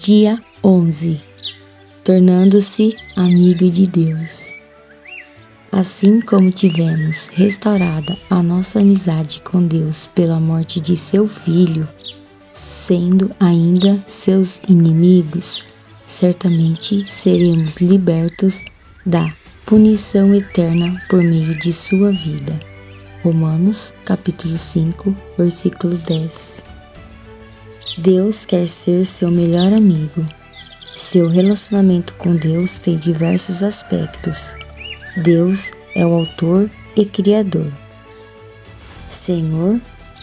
Dia 11. Tornando-se amigo de Deus. Assim como tivemos restaurada a nossa amizade com Deus pela morte de seu Filho, sendo ainda seus inimigos, certamente seremos libertos da punição eterna por meio de sua vida. Romanos capítulo 5, versículo 10. Deus quer ser seu melhor amigo. Seu relacionamento com Deus tem diversos aspectos. Deus é o autor e criador, Senhor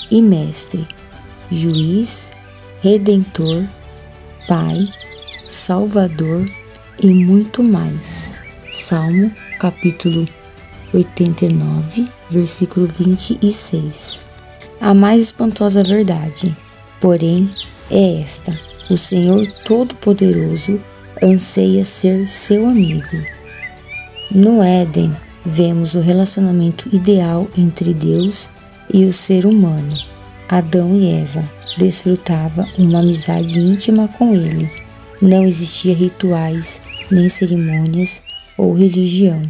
e mestre, juiz, redentor, Pai, Salvador e muito mais. Salmo capítulo 89, versículo 26. A mais espantosa verdade, porém, é esta: o Senhor Todo-Poderoso anseia ser seu amigo. No Éden, vemos o relacionamento ideal entre Deus e o ser humano. Adão e Eva desfrutavam uma amizade íntima com Ele. Não existia rituais, nem cerimônias ou religião.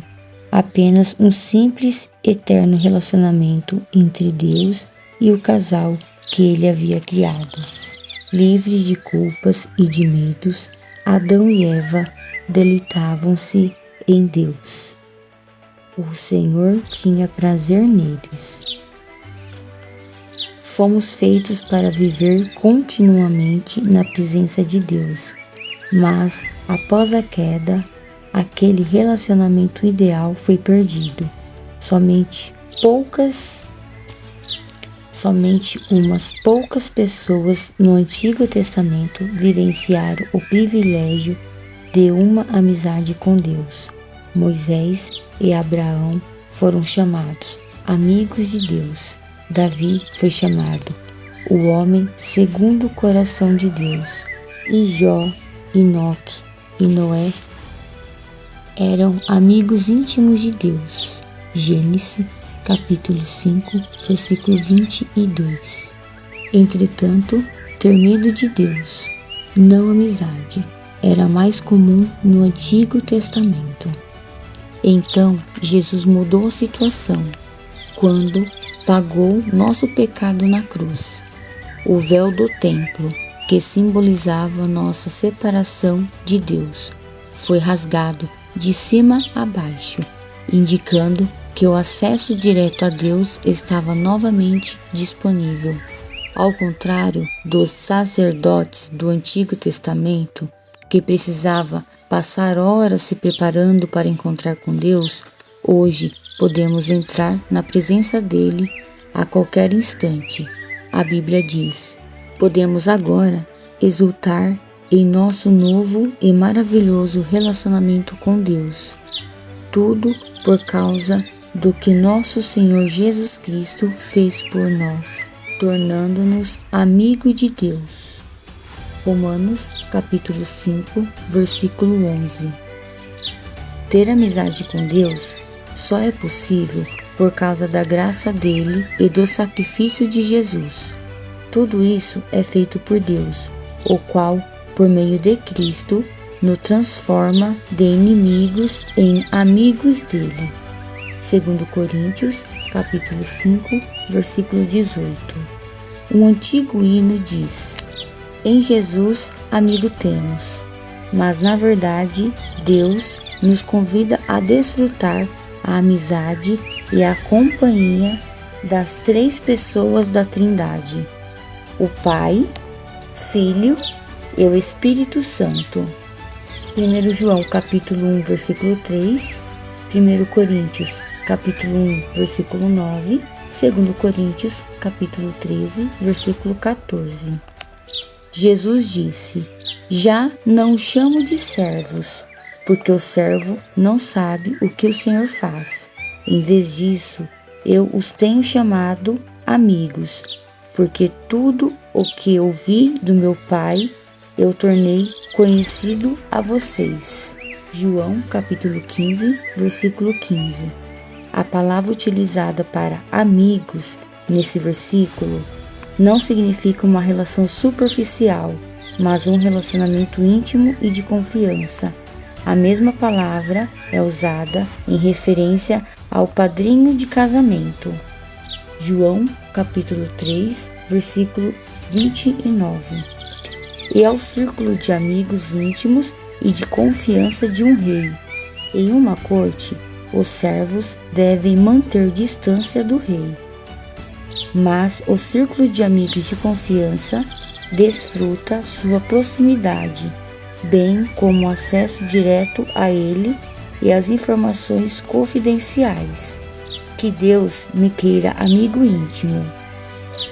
Apenas um simples, eterno relacionamento entre Deus e o casal que Ele havia criado. Livres de culpas e de medos, Adão e Eva deleitavam-se em Deus. O Senhor tinha prazer neles. Fomos feitos para viver continuamente na presença de Deus, mas após a queda, aquele relacionamento ideal foi perdido. Somente umas poucas pessoas no Antigo Testamento vivenciaram o privilégio de uma amizade com Deus. Moisés e Abraão foram chamados amigos de Deus. Davi foi chamado o homem segundo o coração de Deus. E Jó, Enoque e Noé eram amigos íntimos de Deus. Gênesis capítulo 5, versículo 22. Entretanto, ter medo de Deus, não amizade, era mais comum no Antigo Testamento. Então, Jesus mudou a situação quando pagou nosso pecado na cruz. O véu do templo, que simbolizava nossa separação de Deus, foi rasgado de cima a baixo, indicando que o acesso direto a Deus estava novamente disponível. Ao contrário dos sacerdotes do Antigo Testamento, que precisava passar horas se preparando para encontrar com Deus, hoje podemos entrar na presença dele a qualquer instante. A Bíblia diz: podemos agora exultar em nosso novo e maravilhoso relacionamento com Deus. Tudo por causa do que nosso Senhor Jesus Cristo fez por nós, tornando-nos amigos de Deus. Romanos capítulo 5, versículo 11. Ter amizade com Deus só é possível por causa da graça dele e do sacrifício de Jesus. Tudo isso é feito por Deus, o qual, por meio de Cristo, nos transforma de inimigos em amigos dele. 2 Coríntios capítulo 5, versículo 18. Um antigo hino diz: em Jesus amigo temos, mas na verdade Deus nos convida a desfrutar a amizade e a companhia das três pessoas da Trindade: o Pai, Filho e o Espírito Santo. 1 João capítulo 1, versículo 3, 1 Coríntios capítulo 1, versículo 9, 2 Coríntios capítulo 13, versículo 14. Jesus disse: já não os chamo de servos, porque o servo não sabe o que o Senhor faz. Em vez disso, eu os tenho chamado amigos, porque tudo o que ouvi do meu Pai, eu tornei conhecido a vocês. João capítulo 15, versículo 15. A palavra utilizada para amigos nesse versículo não significa uma relação superficial mas um relacionamento íntimo e de confiança. A mesma palavra é usada em referência ao padrinho de casamento. João, capítulo 3, versículo 29. E ao círculo de amigos íntimos e de confiança de um rei. Em uma corte, os servos devem manter distância do rei. Mas o círculo de amigos de confiança desfruta sua proximidade, bem como o acesso direto a ele e as informações confidenciais. Que Deus me queira amigo íntimo.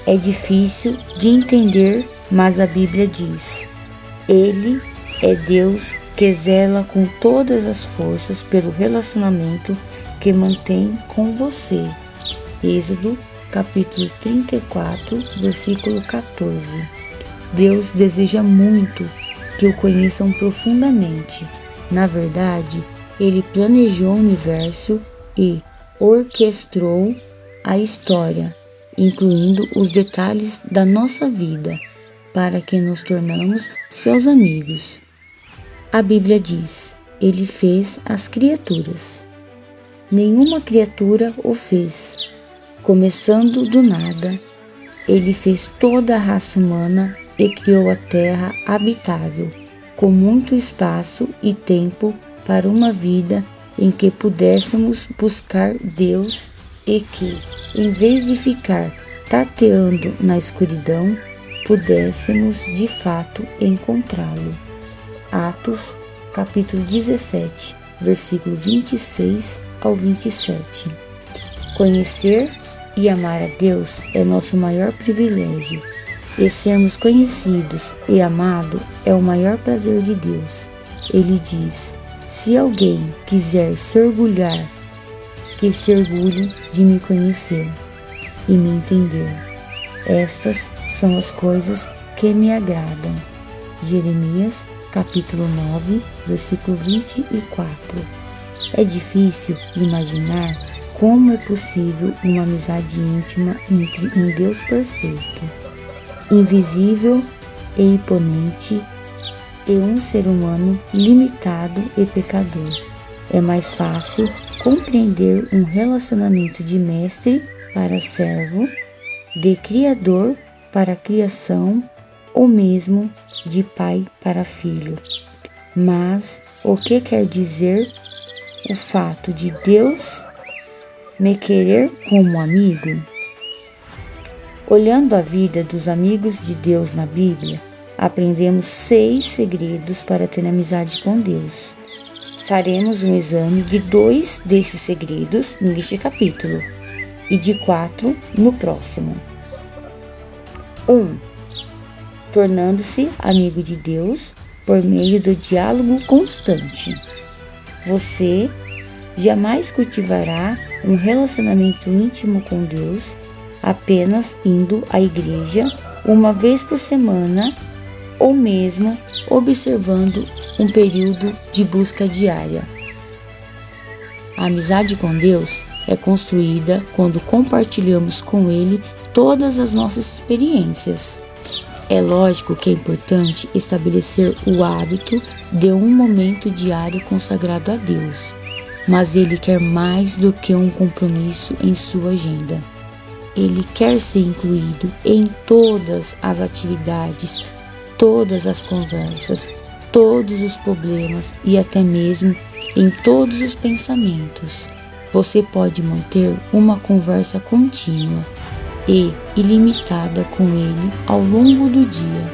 É difícil de entender, mas a Bíblia diz: Ele é Deus que zela com todas as forças pelo relacionamento que mantém com você. Êxodo, capítulo 34, versículo 14. Deus deseja muito que o conheçam profundamente. Na verdade, Ele planejou o universo e orquestrou a história, incluindo os detalhes da nossa vida, para que nos tornamos seus amigos. A Bíblia diz: Ele fez as criaturas. Nenhuma criatura o fez. Começando do nada, Ele fez toda a raça humana e criou a terra habitável, com muito espaço e tempo para uma vida em que pudéssemos buscar Deus e que, em vez de ficar tateando na escuridão, pudéssemos de fato encontrá-lo. Atos, capítulo 17, versículo 26 ao 27. Conhecer e amar a Deus é nosso maior privilégio, e sermos conhecidos e amados é o maior prazer de Deus. Ele diz: se alguém quiser se orgulhar, que se orgulhe de me conhecer e me entender. Estas são as coisas que me agradam. Jeremias, capítulo 9, versículo 24. É difícil imaginar como é possível uma amizade íntima entre um Deus perfeito, invisível e imponente, e um ser humano limitado e pecador. É mais fácil compreender um relacionamento de mestre para servo, de criador para criação, ou mesmo de pai para filho. Mas o que quer dizer o fato de Deus me querer como amigo? Olhando a vida dos amigos de Deus na Bíblia, aprendemos 6 segredos para ter amizade com Deus. Faremos um exame de 2 desses segredos neste capítulo e de 4 no próximo. 1. Tornando-se amigo de Deus por meio do diálogo constante. Você jamais cultivará um relacionamento íntimo com Deus apenas indo à igreja uma vez por semana ou mesmo observando um período de busca diária. A amizade com Deus é construída quando compartilhamos com Ele todas as nossas experiências. É lógico que é importante estabelecer o hábito de um momento diário consagrado a Deus, mas Ele quer mais do que um compromisso em sua agenda. Ele quer ser incluído em todas as atividades, todas as conversas, todos os problemas e até mesmo em todos os pensamentos. Você pode manter uma conversa contínua e ilimitada com Ele ao longo do dia,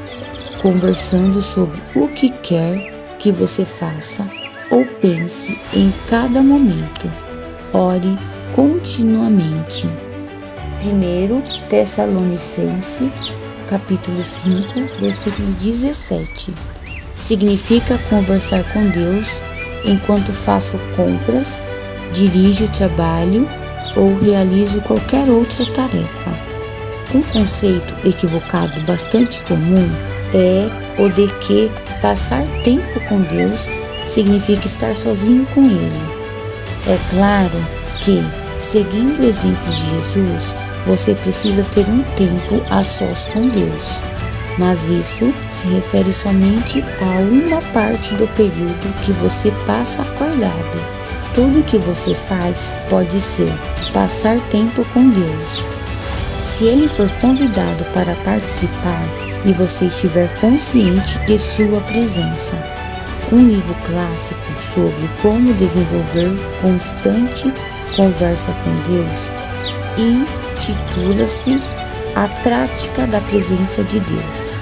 conversando sobre o que quer que você faça ou pense em cada momento. Ore continuamente. 1 Tessalonicenses, capítulo 5, versículo 17. Significa conversar com Deus enquanto faço compras, dirijo o trabalho ou realizo qualquer outra tarefa. Um conceito equivocado bastante comum é o de que passar tempo com Deus significa estar sozinho com Ele. É claro que, seguindo o exemplo de Jesus, você precisa ter um tempo a sós com Deus. mas isso se refere somente a uma parte do período que você passa acordado. Tudo que você faz pode ser passar tempo com Deus. Se ele for convidado para participar e você estiver consciente de sua presença. Um livro clássico sobre como desenvolver constante conversa com Deus intitula-se A Prática da Presença de Deus.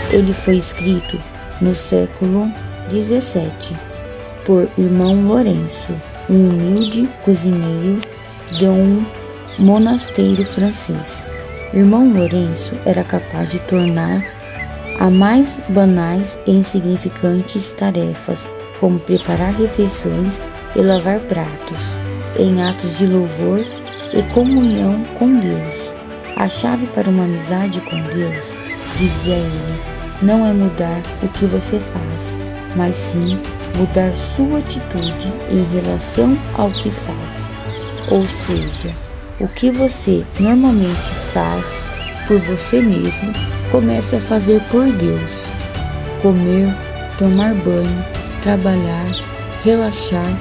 Ele foi escrito no século XVII por irmão Lourenço, um humilde cozinheiro de um monasteiro francês. Irmão Lourenço era capaz de tornar as mais banais e insignificantes tarefas, como preparar refeições e lavar pratos, em atos de louvor e comunhão com Deus. A chave para uma amizade com Deus, dizia ele, não é mudar o que você faz, mas sim mudar sua atitude em relação ao que faz. Ou seja, o que você normalmente faz por você mesmo, comece a fazer por Deus. Comer, tomar banho, trabalhar, relaxar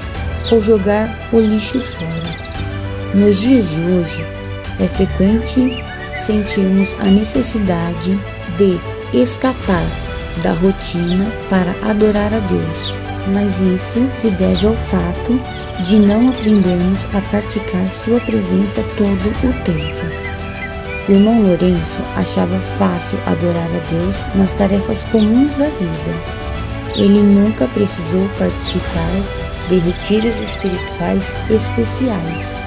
ou jogar o lixo fora. Nos dias de hoje, é frequente sentirmos a necessidade de escapar da rotina para adorar a Deus, mas isso se deve ao fato de não aprendermos a praticar sua presença todo o tempo. Irmão Lourenço achava fácil adorar a Deus nas tarefas comuns da vida. Ele nunca precisou participar de retiros espirituais especiais.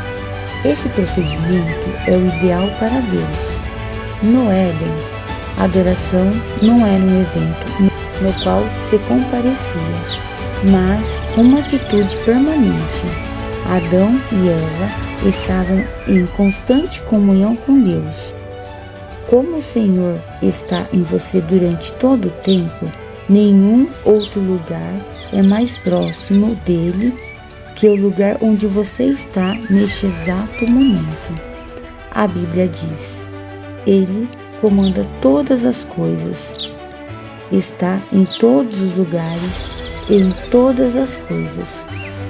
Esse procedimento é o ideal para Deus. No Éden, a adoração não era um evento no qual se comparecia, mas uma atitude permanente. Adão e Eva estavam em constante comunhão com Deus. Como o Senhor está em você durante todo o tempo, nenhum outro lugar é mais próximo dele que o lugar onde você está neste exato momento. A Bíblia diz: Ele comanda todas as coisas, está em todos os lugares e em todas as coisas.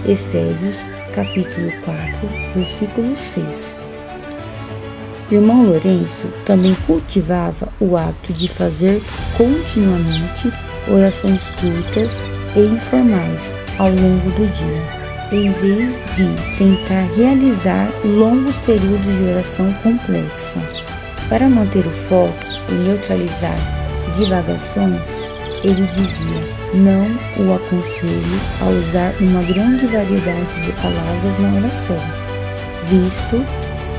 Efésios capítulo 4, versículo 6. Irmão Lourenço também cultivava o hábito de fazer continuamente orações curtas e informais ao longo do dia, em vez de tentar realizar longos períodos de oração complexa. Para manter o foco e neutralizar divagações, ele dizia: não o aconselho a usar uma grande variedade de palavras na oração, visto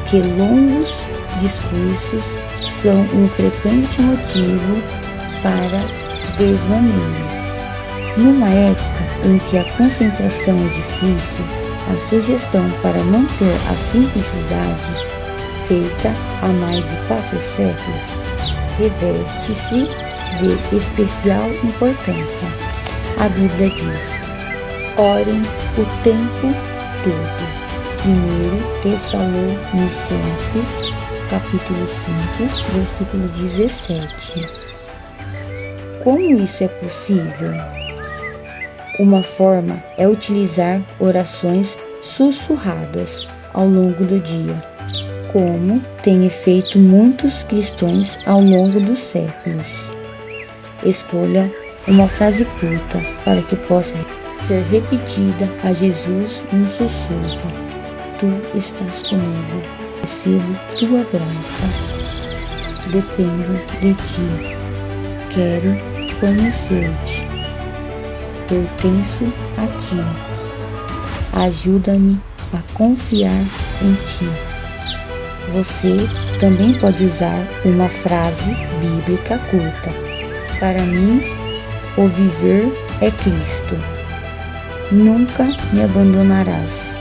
que longos discursos são um frequente motivo para desvaneios. Numa época em que a concentração é difícil, a sugestão para manter a simplicidade, feita há mais de 4 séculos, reveste-se de especial importância. A Bíblia diz: orem o tempo todo. 1 Tessalonicenses, capítulo 5, versículo 17. Como isso é possível? Uma forma é utilizar orações sussurradas ao longo do dia, como têm feito muitos cristãos ao longo dos séculos. Escolha uma frase curta para que possa ser repetida a Jesus no sussurro: Tu estás comigo, recebo tua graça, dependo de ti, quero conhecer-te, pertenço a ti, ajuda-me a confiar em ti. Você também pode usar uma frase bíblica curta: para mim, o viver é Cristo. Nunca me abandonarás.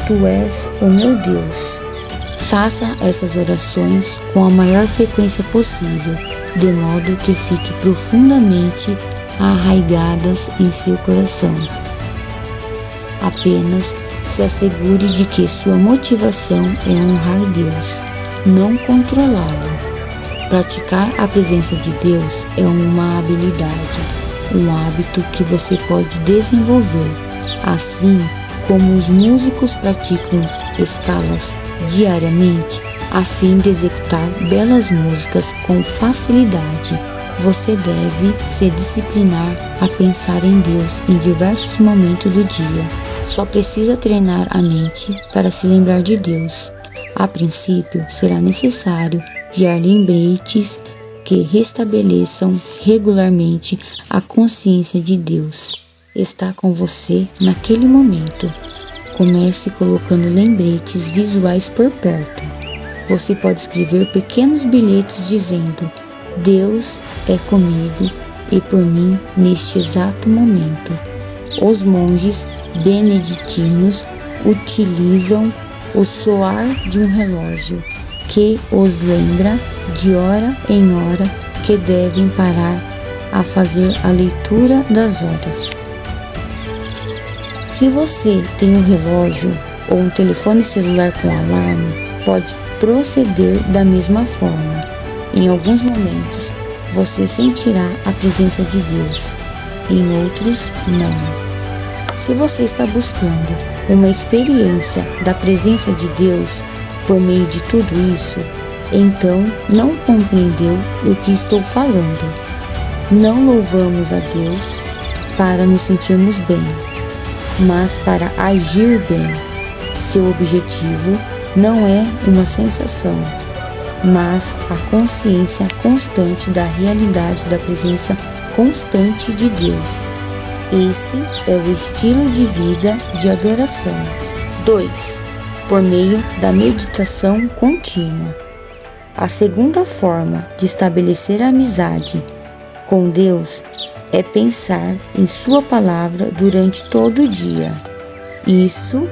Tu és o meu Deus. Faça essas orações com a maior frequência possível, de modo que fiquem profundamente arraigadas em seu coração. Apenas se assegure de que sua motivação é honrar Deus, não controlá-lo. Praticar a presença de Deus é uma habilidade, um hábito que você pode desenvolver, assim como os músicos praticam escalas diariamente a fim de executar belas músicas com facilidade. Você deve se disciplinar a pensar em Deus em diversos momentos do dia. Só precisa treinar a mente para se lembrar de Deus. A princípio, será necessário criar lembretes que restabeleçam regularmente a consciência de Deus. Está com você naquele momento. Comece colocando lembretes visuais por perto. Você pode escrever pequenos bilhetes dizendo: Deus é comigo e por mim neste exato momento. Os monges beneditinos utilizam o soar de um relógio que os lembra de hora em hora que devem parar a fazer a leitura das horas. Se você tem um relógio ou um telefone celular com alarme, pode proceder da mesma forma. Em alguns momentos, você sentirá a presença de Deus, em outros, não. Se você está buscando uma experiência da presença de Deus por meio de tudo isso, então não compreendeu o que estou falando. Não louvamos a Deus para nos sentirmos bem, mas para agir bem. Seu objetivo não é uma sensação, mas a consciência constante da realidade da presença constante de Deus. Esse é o estilo de vida de adoração. 2. Por meio da meditação contínua. A segunda forma de estabelecer a amizade com Deus é pensar em Sua palavra durante todo o dia. Isso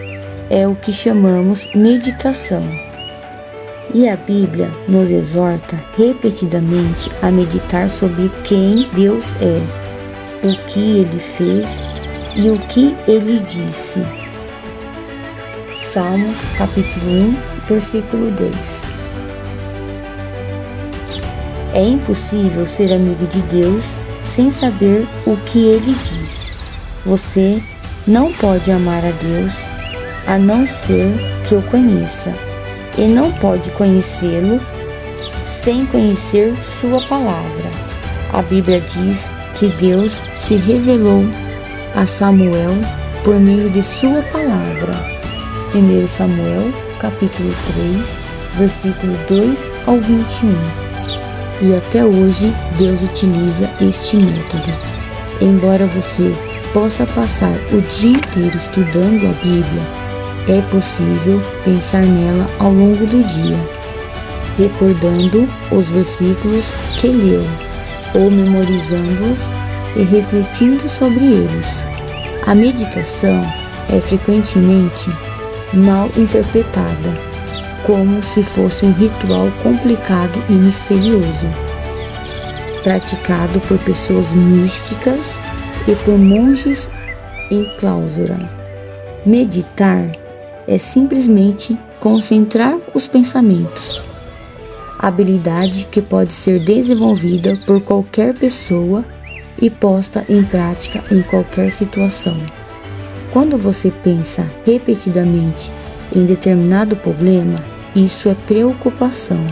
é o que chamamos meditação. E a Bíblia nos exorta repetidamente a meditar sobre quem Deus é, o que Ele fez e o que Ele disse. Salmo capítulo 1, versículo 2. É impossível ser amigo de Deus sem saber o que Ele diz. Você não pode amar a Deus a não ser que o conheça, e não pode conhecê-lo sem conhecer Sua palavra. A Bíblia diz que Deus se revelou a Samuel por meio de Sua palavra. 1 Samuel, capítulo 3, versículo 2 ao 21. E até hoje Deus utiliza este método. Embora você possa passar o dia inteiro estudando a Bíblia, é possível pensar nela ao longo do dia, recordando os versículos que leu, ou memorizando-os e refletindo sobre eles. A meditação é frequentemente mal interpretada, como se fosse um ritual complicado e misterioso, praticado por pessoas místicas e por monges em clausura. Meditar é simplesmente concentrar os pensamentos, habilidade que pode ser desenvolvida por qualquer pessoa e posta em prática em qualquer situação. Quando você pensa repetidamente em determinado problema, isso é preocupação.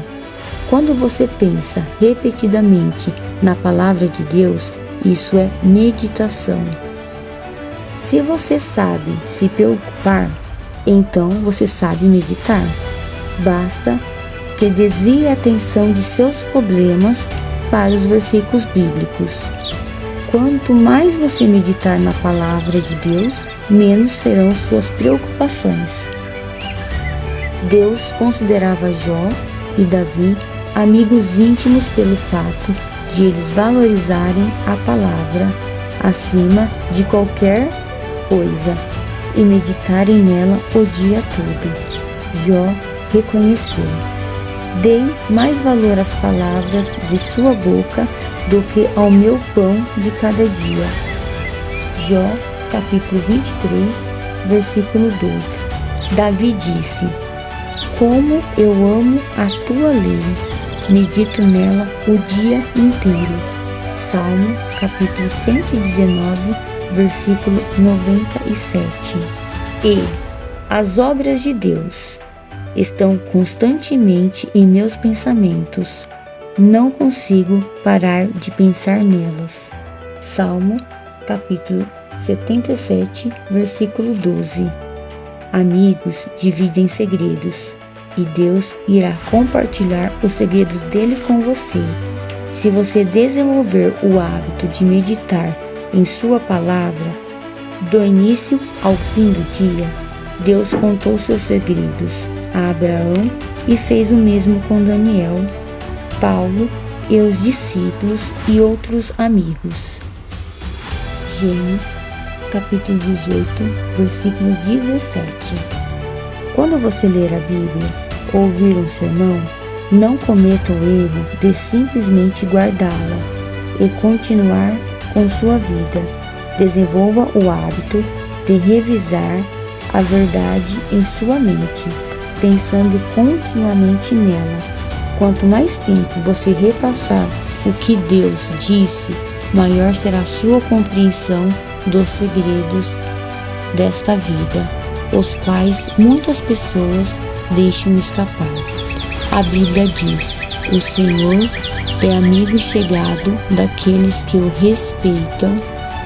Quando você pensa repetidamente na palavra de Deus, isso é meditação. Se você sabe se preocupar, então você sabe meditar. Basta que desvie a atenção de seus problemas para os versículos bíblicos. Quanto mais você meditar na palavra de Deus, menos serão suas preocupações. Deus considerava Jó e Davi amigos íntimos pelo fato de eles valorizarem a palavra acima de qualquer coisa e meditarem nela o dia todo. Jó reconheceu: dei mais valor às palavras de sua boca do que ao meu pão de cada dia. Jó, capítulo 23, versículo 12. Davi disse: como eu amo a tua lei, medito nela o dia inteiro. Salmo, capítulo 119, versículo 97. E as obras de Deus estão constantemente em meus pensamentos. Não consigo parar de pensar nelas. Salmo, capítulo 77, versículo 12. Amigos dividem segredos, e Deus irá compartilhar os segredos dele com você. Se você desenvolver o hábito de meditar em sua palavra, do início ao fim do dia, Deus contou seus segredos a Abraão e fez o mesmo com Daniel, Paulo e os discípulos e outros amigos. Gênesis, capítulo 18, versículo 17. Quando você ler a Bíblia ou ouvir um sermão, não cometa o erro de simplesmente guardá-la e continuar com sua vida. Desenvolva o hábito de revisar a verdade em sua mente, pensando continuamente nela. Quanto mais tempo você repassar o que Deus disse, maior será a sua compreensão dos segredos desta vida, os quais muitas pessoas deixam escapar. A Bíblia diz: o Senhor é amigo chegado daqueles que o respeitam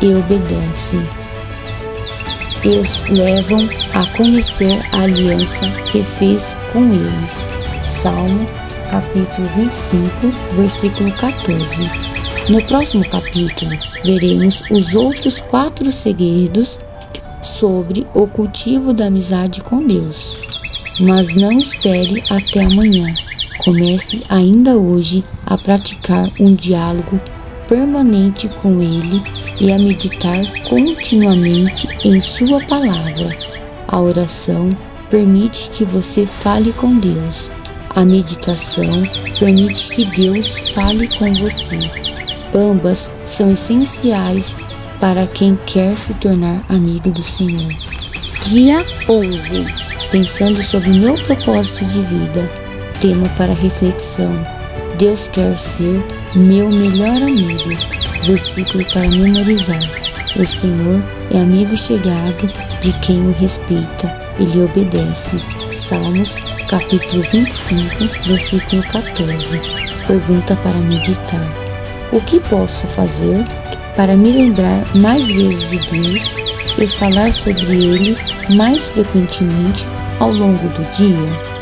e obedecem. Eles levam a conhecer a aliança que fez com eles. Salmo, capítulo 25, versículo 14. No próximo capítulo, veremos os outros 4 segredos sobre o cultivo da amizade com Deus. Mas não espere até amanhã. Comece ainda hoje a praticar um diálogo permanente com Ele e a meditar continuamente em sua palavra. A oração permite que você fale com Deus. A meditação permite que Deus fale com você. Ambas são essenciais para quem quer se tornar amigo do Senhor. Dia 11. Pensando sobre meu propósito de vida. Tema para reflexão: Deus quer ser meu melhor amigo. Versículo para memorizar: o Senhor é amigo chegado de quem o respeita e lhe obedece. Salmos, capítulo 25, versículo 14. Pergunta para meditar: o que posso fazer para me lembrar mais vezes de Deus e falar sobre Ele mais frequentemente ao longo do dia?